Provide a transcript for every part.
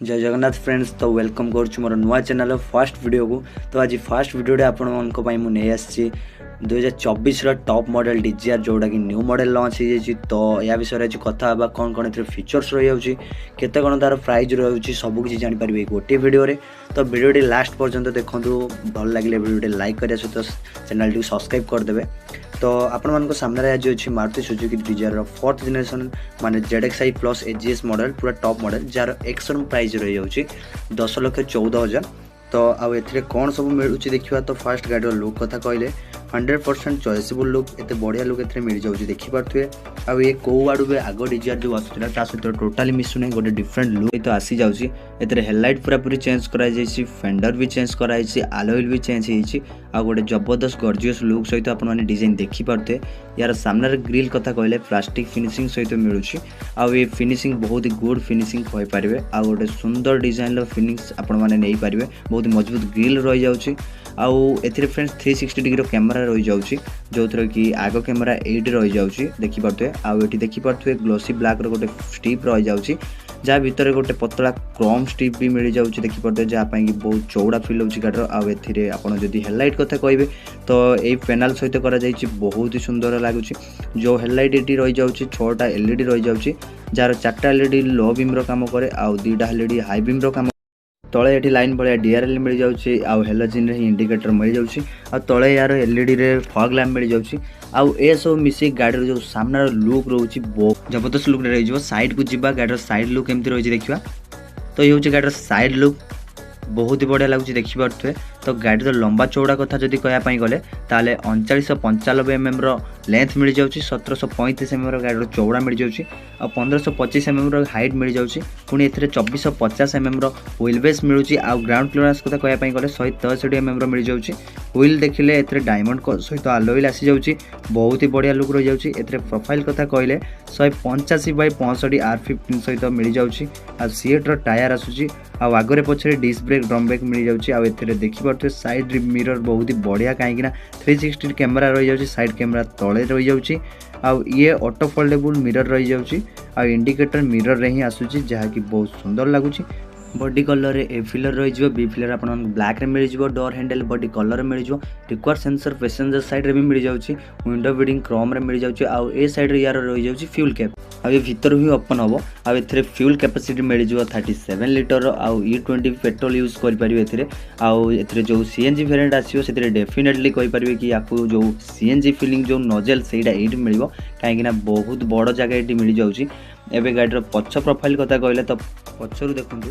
जय जगन्नाथ फ्रेंड्स। तो वेलकम करुँ मोर नुआ चैनल फर्स्ट वीडियो को। तो आज फर्स्ट वीडियो आपण मुझे आसी 2024 टॉप मॉडल DZR जोटा कि न्यू मॉडल लॉन्च हो जाए। तो या विषय आज कथा कौन कौन फीचर्स रही केते कौन तार प्राइस रही सबकि जापर गोटे वीडियो रे। तो वीडियो लास्ट पर्यंत देखूँ, भल लगे वीडियो लाइक करने सहित चैनल टी सब्सक्राइब करदे। तो आपण सामने आज अच्छी Maruti Suzuki DZR fourth generation माने ZXi प्लस AGS मॉडल पूरा top model jar action price रही है 10,14,000। तो आउ ए कौन सब मिलूँ देखा। तो फास्ट गाड़ी लुक कथा कहले 100% चॉइसेबल लुक एते बढ़िया लुक ए मिल जाऊँ देखिपे। आउ ये कौ आड़ू भी आग DZR जो आसूला सहित टोटाली मिसुना गोटे डिफरेंट लुक तो आसी जाऊँगी। एते हेडलाइट पूरा पूरी चेंज कराई, फेंडर भी चेंज कराई, आलोइल भी चेंज होती। आ गोटे जबरदस्त गॉर्जियस लुक सहित आप डिजाइन देखिपे। यार सामने ग्रिल कथा कहले प्लास्टिक फिनिशिंग सहित मिलूँ। आउ ये फिनिशिंग बहुत ही गुड फिनिशिंग कहींपारे। आ गोटे सुंदर डिजाइन फिनिश आपण मैंने पारे। बहुत मजबूत ग्रिल रही जाऊँगी। आउ ए फ्रेंड्स 360 डिग्री कैमेरा रही जाऊँगी जो थर कि आग कैमेरा 8 रही जाऊँगी देखिपे। आउ ये देखिपे ग्लोसी ब्लैक गोटे स्ट्रिप रही जाऊँगी जहाँ भितर गोटे पतला क्रोम स्ट्रिप भी मिल जाऊँगी देखिपे, जहाँपाई कि बहुत चौड़ा फिल होची गाड़ी। आउ ए आपड़ जदि हेडलाइट कथा कहे तो यही पैनल सहित करा बहुत ही सुंदर लगुच। जो हेडलाइट ये रही जाऊँगी 6टा LED रही जाऊँगी जार 4टा LED लो बीम काम करे आउ 2टा LED हाई बीम काम। तले ये लाइन भाया DRL मिल जाऊँगी आउ हेलोजिन रे इंडिकेटर मिल जाऊँगी आ तले यार LED रे फॉग लैम्प मिल जाऊँगी। आउ ए सब मिसे गाड़ी जो सामना लुक रोचे बहुत जबरदस्त लुक रही। साइड को जीवा गाड़ी साइड लुक एमती रही देखा। तो ये हूँ गाड़ी साइड लुक बहुत ही बढ़िया लगुच देखिपे। तो गाड़ी लंबा चौड़ा कथा जदि कहवाई गले 3995 mm लेंथ मिल जाऊँगी, 1735 mm गाड़ी चौड़ा मिल जाऊँगी और 1525 mm हाइट मिल जाऊँगी। पुणी ए 2450 mm व्हील बेस मिलूँ। आउ ग्राउंड क्लियरेंस कथा कहवाई गले 163 mm मिल जाऊँगी। व्हील देखिले ए डायमंड सहित आलोइल आसी जाऊँगी बहुत ही बढ़िया लुक रही जाऊँगी। ए प्रोफाइल कथा कहले 185/65 R15 सहित मिल जाऊँगी। आ सीएट टायर आसूँ आगरे पछरे डिस्क ब्रेक ड्रम ब्रेक मिल जाऊँगी। आउ ए देखिपे साइड मिरर बहुत ही बढ़िया कहीं 360 कैमेरा रही जाऊँगी, साइड कैमेरा तले रही जाऊँगी। आउ ये ऑटो फोल्डेबल मिरर रही जाऊँगी आउ इंडिकेटर मिरर रे ही आसूँ जहाँकि बहुत सुंदर लगुच। बॉडी कलर ए फिलर रही बी फिलर आप ब्लैक रे मिल जाव। डोर हैंडल बॉडी कलर मिल जाव। रिक्वायर सेंसर पैसेंजर साइड रे भी मिल जाऊँगी। विंडो बिडिंग क्रोम रे मिल जाऊँगी। आउ ए साइड रे यार रही जाऊँगी फ्यूल कैप आ ये भीतर ही ओपन हम। आउ ए फ्यूल कैपेसिटी मिल जाव 37 लीटर। आउ E20 पेट्रोल यूज करें। आउ ए जो CNG वेरिएंट आसो से डेफिनेटली कहींपारे कि आपको जो CNG फिलिंग जो नोजल से ये मिल कहीं बहुत बड़ जगह ये मिल जाऊँगी। एवं गाड़ी पछ प्रोफाइल कथा कहले तो पछरू देखूँ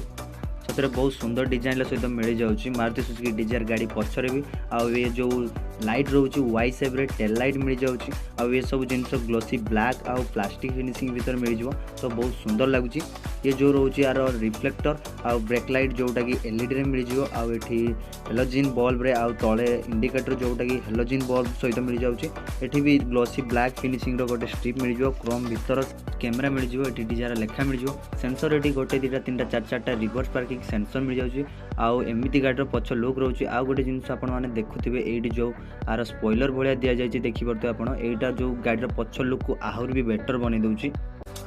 सतरे बहुत सुंदर डिजाइन सहित मिल जाऊँगी। मारुति सुजुकी DZR गाड़ी पछरे भी आउ ये जो लाइट रोचे वाई शेप रे टेल लाइट मिल जाऊँगी। आउ ये सब जिनस ग्लोसी ब्लैक आउ प्लास्टिक फिनिशिंग भीतर मिल जाव। तो बहुत सुंदर लगुच। ये जो रोचे यार रिफ्लेक्टर आउ ब्रेक लाइट जोटा कि LED रे मिल जाव। आउ एठी हेलोजिन बल्ब रे आउ तले इंडिकेटर जोटा कि हेलोजिन बल्ब सहित मिल जाऊँगी। एठी भी ग्लोसी ब्लैक फिनिशिंग रो गोटे स्ट्रिप मिल जाव। क्रोम भीतर कैमेरा मिल जाव। एठी DZR लेखा मिल जाव। सेंसर एठी गोटे 2टा 3टा 4टा रिवर्स पार्किंग सेंसर मिल जाऊँगी। आउ एमती गाड़ी पछ लुक रोचे। आउ गोटे जिन आपने देखुए ये जो आर स्पॉइलर भाया दि जाए देखिपे आप यहाँ जो गाड़ी पछ लुक को आहरी भी बेटर बन दूसरी।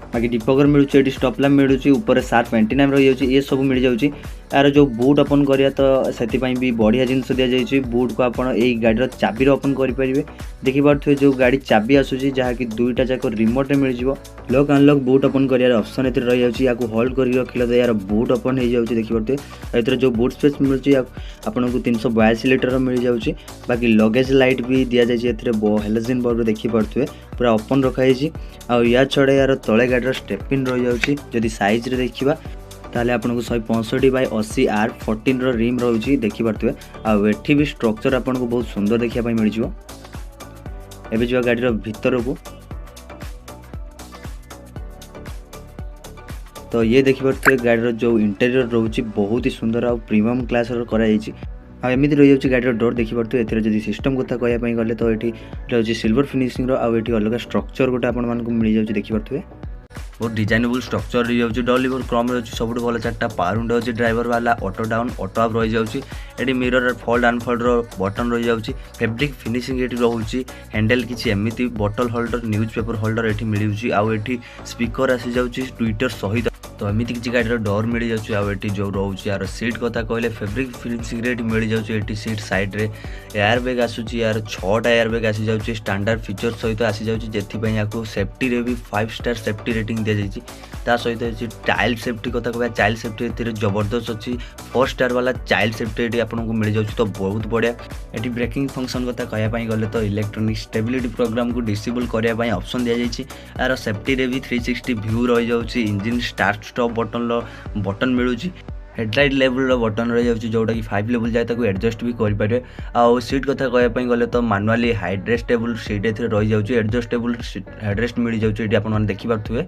बाकी डिपगर मिलूँ ये स्टॉप लैम्प मिलूँ ऊपर शार्प एंटीना रही जाऊँगी। ये सब मिल जाऊँगी। यार जो बूट ओपन करिया तो से भी बढ़िया जिनस दि जाए। बूट को आप गाड़ी चाबी ओपन करेंगे देखिपे। जो गाड़ी चाबी आसूँ जहाँकि 2टा जाक रिमोट मिल जाव। लॉक अनलॉक बूट ओपन कर ऑप्शन ए रही जाऊँगी। या होल्ड कर रखिले तो यार बूट ओपन हो जाऊँगी देखिपे। ए जो बूट स्पेस मिलूँ आपको 382 लीटर मिल जाऊँगी। बाकी लगेज लाइट भी दि जाए हेलोजिन बल्ब देखिपे पूरा ओपन रखाई। आ या छड़ा यार तले गाड़ी स्टेपिन रही जाऊँगी। जदि साइज रे देखा ताले आपको 165/80 R14 रिम रही देखिपे। आठी भी स्ट्रक्चर आपको बहुत सुंदर देखापी मिल जाव। एबे जो गाड़ी भीतर को तो ये देखिपे गाड़ी जो इंटेरियर रोचे बहुत ही सुंदर आ प्रीमियम क्लास कराई। एमती रही जाऊँगी गाड़ी डोर देखिपे। ए सिस्टम कथा कहवाई गले तो ये रही सिल्वर फिनिशिंग अलग स्ट्रक्चर गोटे आप मिल जाऊँगी देखिपे। बहुत डिजाइनेबल स्ट्रक्चर रही जाऊँगी। डॉलीवुड क्रम रही सब भल 4टा पावर विंडो अच्छी ड्राइवर वाला ऑटो डाउन ऑटो अप रही जाऊँगी। ये मिरर फोल्ड अनफोल्ड बटन रही जाऊँगी। फैब्रिक फिनिशिंग ये रोचे। हैंडल किसी एमती बटल होल्डर न्यूज पेपर होल्डर ये मिलूँ। आउ ये स्पीकर आसी जाऊँगी ट्विटर सहित तो एमती किसी गाड़ी डोर मिल जाऊँगी जो रोचे यार सीट कथा कहले फैब्रिक फिनिशिंग मिल जाऊँगी सीट साइड्रे एयर बैग आसूँ यार 6टा एयर बैग आसी जाऊँगी स्टैंडर्ड फीचर सहित आसी जाऊँगी या सेफ्टी रे भी 5 स्टार सेफ्टी रेटिंग दी जाइए ता सहित चाइल्ड सेफ्टी कथा कह चाइल्ड सेफ्टी ए जबरदस्त अच्छी 4 स्टार वाला चाइल्ड सेफ्टी ये आपको मिल जाऊँ तो बहुत बढ़िया। ये ब्रेकिंग फंक्शन कथा कहवाई गले तो इलेक्ट्रोनिक स्टेबिलिटी प्रोग्राम को डिसेबल करने ऑप्शन दी जाइए यार सेफ्टी रे भी 360 व्यू रही जाऊँगी इंजिन स्टार्ट स्टॉप बटन मिलूँ हेडलाइट लेवल बटन रही जाऊँगी जोटा कि 5 लेवल जाए ताको एडजस्ट भी करेंगे आउ सीट कथा कहवाई गले तो मैनुअली हाइड्रेस्टेबल सीट ए रही जाऊँगी एडजस्टेबल हेडरेस्ट मिल जाऊँगी ये आपने देखिपे।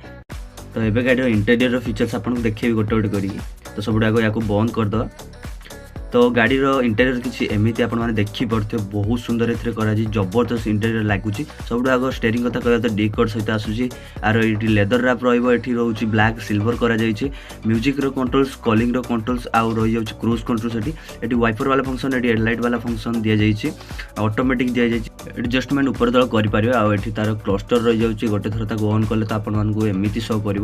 तो ये गाड़ी इंटेरियर फीचर्स आपको देखिए गोटे गोटे करी तो सब आगे या बंद करदे तो गाड़ी इंटेरियर किसी एमती आप देखिपे बहुत सुंदर ए जबरदस्त इंटेरियर लगुच सब आग स्टेयरिंग कथा कह तो डी कोड सहित आसूसी आर ये लेदर रैप रही रोचे ब्लैक सिल्वर कर म्यूजिक कंट्रोल्स कॉलिंग कंट्रोल्स आउ रही जाऊँगी क्रूज कंट्रोल ये वाइपर वाला फंक्शन ये हेडलाइट वाला फंक्शन दि जाइए ऑटोमेटिक दि जाइए एडजस्टमेंट ऊपर तल करेंगे आउ ये तार क्लस्टर रही जाऊँगी गोटे थर तक ऑन कले तो आपको एमती शो कर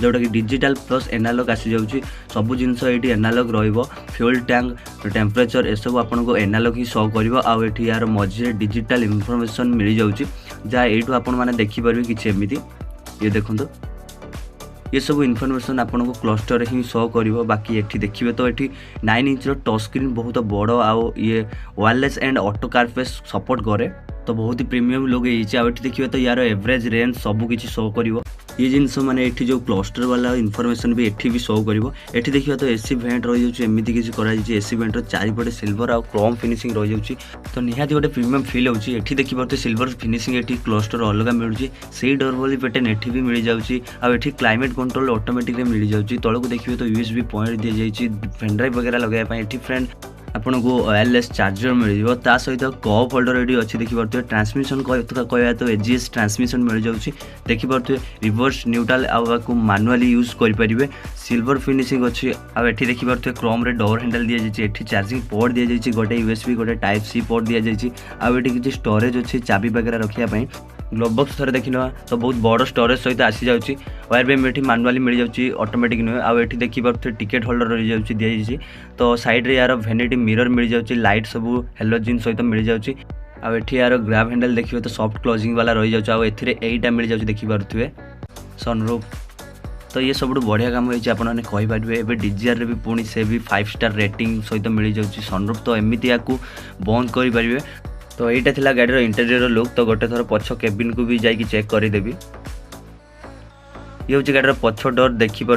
जोटा कि डिजिटल प्लस एनालॉग आसी जाऊँगी सब जिनस ये एनालॉग फ्यूल टैंक टेम्परेचर ये सब आपको एनालॉग ही शो कर आउ ये यार मझे डिजिटल इनफॉरमेशन मिल जाऊँगी जहाँ यू आपने देखिपारे कि एमती ये देखो ये सब इनफॉरमेशन आपको क्लस्टर ही शो कर बाकी ये देखिए तो ये 9 इंच टच स्क्रीन बहुत बड़ आउ ये वायरलेस एंड ऑटो कारफेस सपोर्ट करे तो बहुत ही प्रीमियम लोग ये देखिए तो यार एवरेज रेंज सब किसी शो कर ये जिनस माने ये जो क्लस्टर वाला इनफॉरमेशन भी ये भी शो कर देखिए तो एसी भेंट रही जाऊँगी एमती किसी कर एसी भेंटर चारिपटे सिल्वर आउ क्रोम फिनिशिंग रही जाऊँगी तो निहाती गोटे प्रीमियम फिल होची एठी देखिए सिल्वर फिनिशिंग ये क्लस्टर अलग मिलूँ से डोर वाली पैटर्न ये भी मिल जाऊँगी आउ ये क्लाइमेट कंट्रोल ऑटोमेटिक मिल जाऊँगी तलू देखिए तो यूएसबी पॉइंट दी जाइए पेन ड्राइव वगैरह लगाया ये फ्रेंड आपन को वायरलेस चार्जर मिल ता सहित कप होल्डर ये अच्छी देखिए ट्रांसमिशन कह तो एजीएस ट्रांसमिशन मिल जाऊँगी देखिए रिवर्स न्यूट्रल आउ मैनुअली यूज करेंगे सिल्वर फिनिशिंग अच्छी आउ ये देखिए क्रोम रे डोर हैंडल दि जाइए ये चार्जिंग पोर्ट दि जाइए गोटे यूएसबी गोटे टाइप सी पोर्ट दि जाइए आउ ये किसी स्टोरेज अच्छी चाबी वगैरह रखापी ग्लोव बॉक्स थोड़े देखी ना तो बहुत बड़ स्टोरेज सहित आसी जाऊँगी वायर बेम ये मैनुअली मिल जाऊँगी ऑटोमेटिक नुहे आउ ये देखिए टिकेट होल्डर रही जाऊँगी दि जाइए तो साइड रे यार वेनिटी मिरर मिल जाऊँगी लाइट सब हेलोजिन सहित मिल जाऊँगी आउ ये यार ग्रैब हैंडल देखिए तो सॉफ्ट क्लोजिंग वाला रही जाऊँगी आउ एटा मिल जाऊँगी देखिपे सनरूफ तो ये सब बढ़िया काम होती आपने कहींपारे एवं डीजीआर भी पुणी से भी 5 स्टार रेटिंग सहित मिल जाऊँगी सनरूफ तो एमती या बंद करेंगे तो यहीटा थिला गाड़ी इंटेरियर लुक तो गोटे थर पछ केबिन को भी जाकि चेक करदेवी ये हूँ गाड़ी पछ डोर देखिपे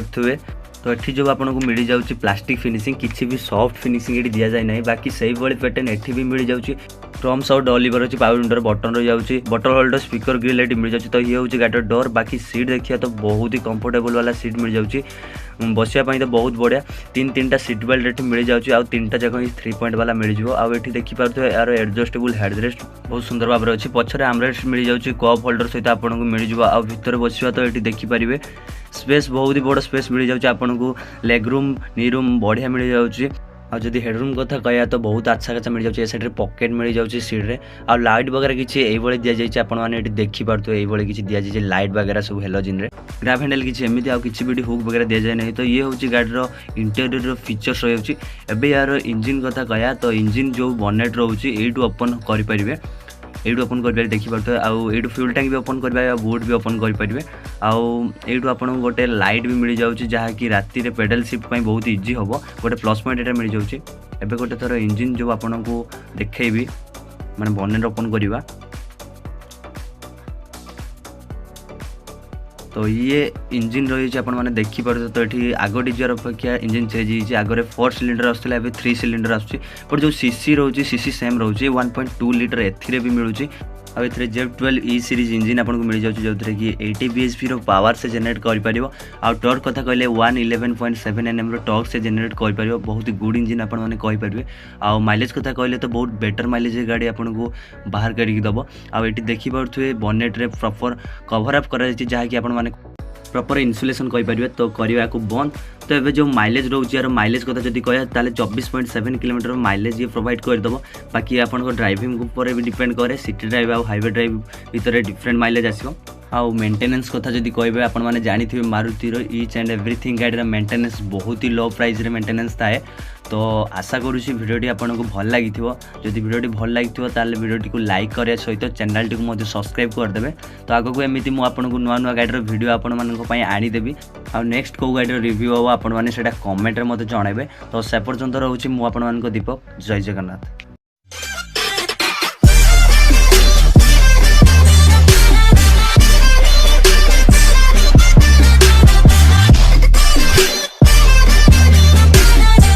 तो ये जो आपको मिल जाऊँगी प्लास्टिक फिनिशिंग किसी भी सॉफ्ट फिनिशिंग ये दि जाए ना बाकी से पैटर्न ये भी मिल जाऊँगी ड्रम साउंड ऑलिवर अच्छी पावर विंडोर बटन रही जाऊँगी बटन होल्डर स्पीकर ग्रिल ये मिल जाऊँगी तो ये हूँ गाड़ी डोर बाकी सीट देखिए तो बहुत ही कंफर्टेबल वाला सीट मिल जाऊँगी बसापी तो बहुत बढ़िया 3-3टा सीट बेल्ट ये मिल जाऊँगी आउ 3टा जाक 3 पॉइंट वाला मिल जाए आउ ये देखिपे यार एडजस्टेबल हेडरेस्ट बहुत सुंदर भाव अच्छी पछरे आमरेस्ट मिल जाऊँगी कप होल्डर सहित आपको मिल जाए आउ भितर बसवा तो ये देखिपारे स्पेस बहुत ही बड़ स्पेस मिल जाऊँगी आपको लेग रूम नी रूम बढ़िया मिल जाऊँगी आदि हेडरूम कथा कह तो बहुत अच्छा खासा मिल जाऊँगी साइड पॉकेट मिल जाऊँगी सीट्रे आ लाइट वगैरह किसी ये दि जाइए आपने देखिपे ये किसी दि जाइए लाइट वगैरह सब हेलोजिन ग्रैब हैंडल किसी एमती आउ किसी भी हुक वगैरह दि जाए नहीं तो ये हूँ गाड़ी इंटेरियर फीचर्स रही है यार इंजिन कथा कह तो इंजिन जो बनेट रोचे यू ओपन करेंगे यू ओपन कर देखिपे आउ यू फ्यूल टैंक भी ओपन करेंगे बुट भी ओपन करेंगे आउ यू आपको गोटे लाइट भी मिल जाऊँगी जहाँकि राति में पेडल शिफ्ट बहुत इजी हम गोटे प्लस पॉइंट ये मिल जाऊँगी एवं गोटे थर इंजिन जो आपको देखी माने बनेट ओपन करवा तो ये इंजिन रही है देखिपे तो ये आग डीजीआर अपेक्षा इंजिन चेंज आगे 4 सिलिंडर आसाला 3 सिलिंडर आसूँ बट जो सीसी रोचे सीसी सेम रोचे 1.2 लीटर एथि भी मिलूँ आउ ए Z12E सीरीज इंजिन आपको मिल जाऊँगी जो कि 80 bhp पावर से जेनेरेट कर आउ टॉर्क कथा कहले 111.7 Nm टॉर्क से जेनेरेट कर बहुत ही गुड इंजिन आपरे आउ माइलेज कथा कहले तो बहुत बेटर माइलेज गाड़ी आपको बाहर करके दब आउ ये देखिपे बनेट्रे प्रॉपर कवर अप कर जहाँकि आप प्रॉपर इन्सुलेशन करेंगे तो करने को बंद तो ये जो माइलेज रोचे यार माइलेज कथा जब कह 24.7 किलोमीटर माइलेज ये प्रोवाइड करदेव बाकी आपन ड्राइविंग ऊपर भी डिपेंड करे सिटी ड्राइव आउ हाईवे ड्राइव भितर डिफरेंट माइलेज आसो आउ मेंटेनेंस कथा जदि कहबे आपण माने जानिथिबे मारुतिर ईच एंड एवरीथिंग गाड़ी मेंटेनेंस बहुत ही लो प्राइस रे मेंटेनेंस थाए। तो आशा करूँ भिडियोटी आपको भल लगी जदि भिडियोटी भल लगी ताले भिडियोटी को लाइक करने सहित चैनल टी को सब्सक्राइब करदे। तो आगक एमती मुझे नुआ नुआ गाड़ी भिडियो आपंपाई आनीदेवी आ नेक्स्ट कौ गाड़ी रिव्यू हम आपने कमेंट में मत जनइबे। तो से पर्यंत रोचे मुझे दीपक। जय जगन्नाथ।